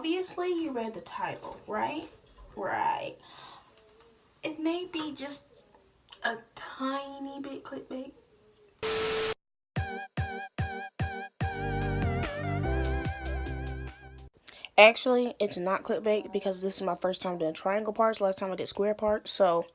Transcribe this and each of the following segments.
obviously you read the title, right? Right. It may be just a tiny bit clickbait. Actually, it's not clickbait because this is my first time doing triangle parts. Last time I did square parts, so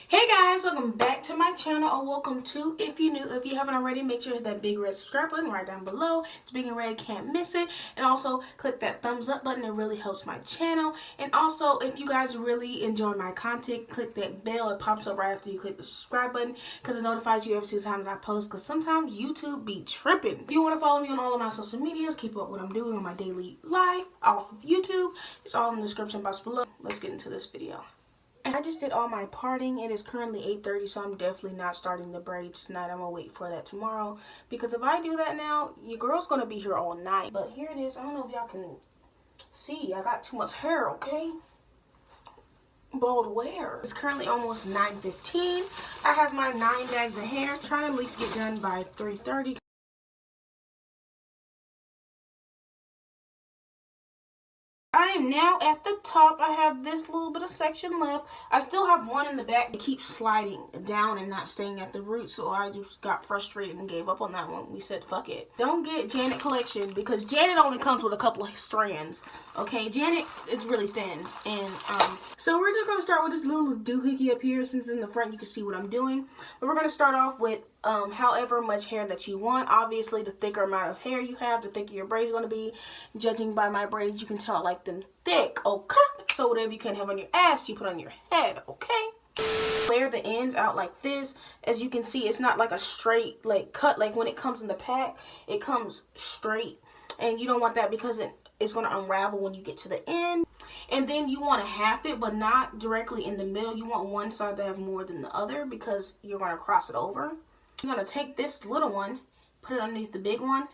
Hey guys, welcome back to my channel, or welcome to, if you're new. If you haven't already, make sure to hit that big red subscribe button right down below. It's big and red, can't miss it. And also click that thumbs up button, it really helps my channel. And also, if you guys really enjoy my content, click that bell. It pops up right after you click the subscribe button because it notifies you every single time that I post, because sometimes YouTube be tripping. If you want to follow me on all of my social medias, keep up what I'm doing on my daily life off of YouTube, it's all in the description box below. Let's get into this video. I just did all my parting. It is currently 8:30, so I'm definitely not starting the braids tonight. I'm going to wait for that tomorrow, because if I do that now, your girl's going to be here all night. But here it is. I don't know if y'all can see. I got too much hair, okay? Bald where? It's currently almost 9:15. I have my 9 bags of hair. I'm trying to at least get done by 3:30. I am now at the top. I have this little bit of section left. I still have one in the back. It keeps sliding down and not staying at the root, so I just got frustrated and gave up on that one. We said, fuck it. Don't get Janet collection, because Janet only comes with a couple of strands. Okay, Janet is really thin. And so we're just going to start with this little doohickey up here. Since in the front you can see what I'm doing. But we're going to start off with however much hair that you want. Obviously, the thicker amount of hair you have, the thicker your braids are going to be. Judging by my braids, you can tell I like them thick, okay? So whatever you can have on your ass, you put on your head, okay? Layer the ends out like this. As you can see, it's not like a straight like cut. Like when it comes in the pack, it comes straight. And you don't want that, because it's going to unravel when you get to the end. And then you want to half it, but not directly in the middle. You want one side to have more than the other, because you're going to cross it over. You're going to take this little one, put it underneath the big one,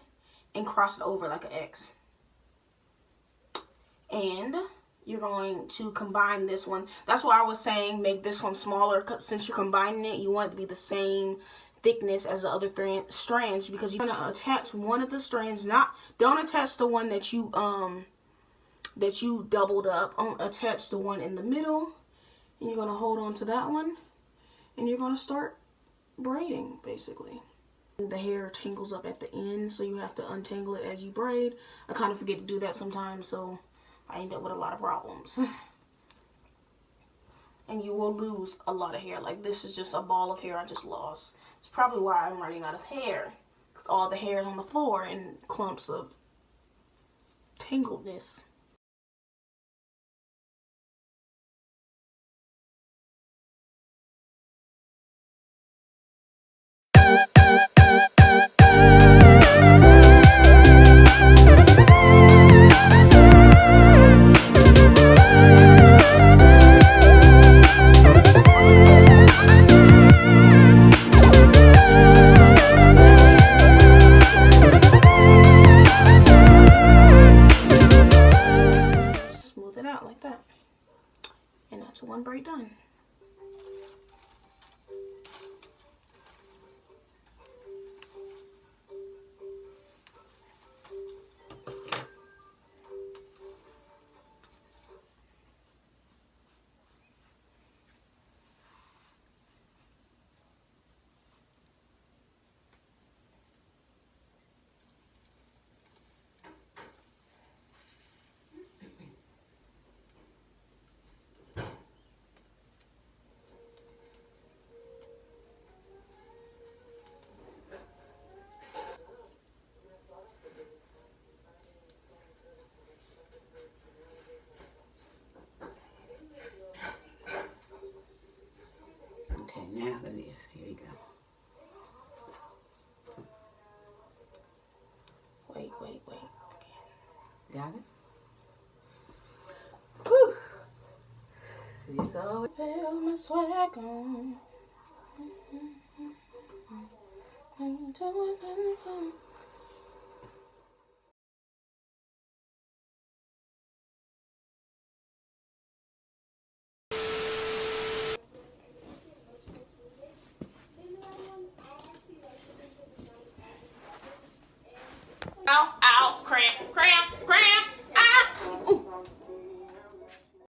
and cross it over like an X. And you're going to combine this one. That's why I was saying make this one smaller, because since you're combining it, you want it to be the same thickness as the other strands, because you're going to attach one of the strands. Don't attach the one that you doubled up. Attach the one in the middle, and you're going to hold on to that one, and you're going to start braiding, basically. The hair tangles up at the end, so you have to untangle it as you braid. I kind of forget to do that sometimes, so I end up with a lot of problems. And you will lose a lot of hair. Like, this is just a ball of hair I just lost. It's probably why I'm running out of hair, because all the hair is on the floor in clumps of tangledness. Like that, and that's one braid done. Okay, now it is. Here you go. Wait. Okay. Got it? Woo! It's all feel my swag on.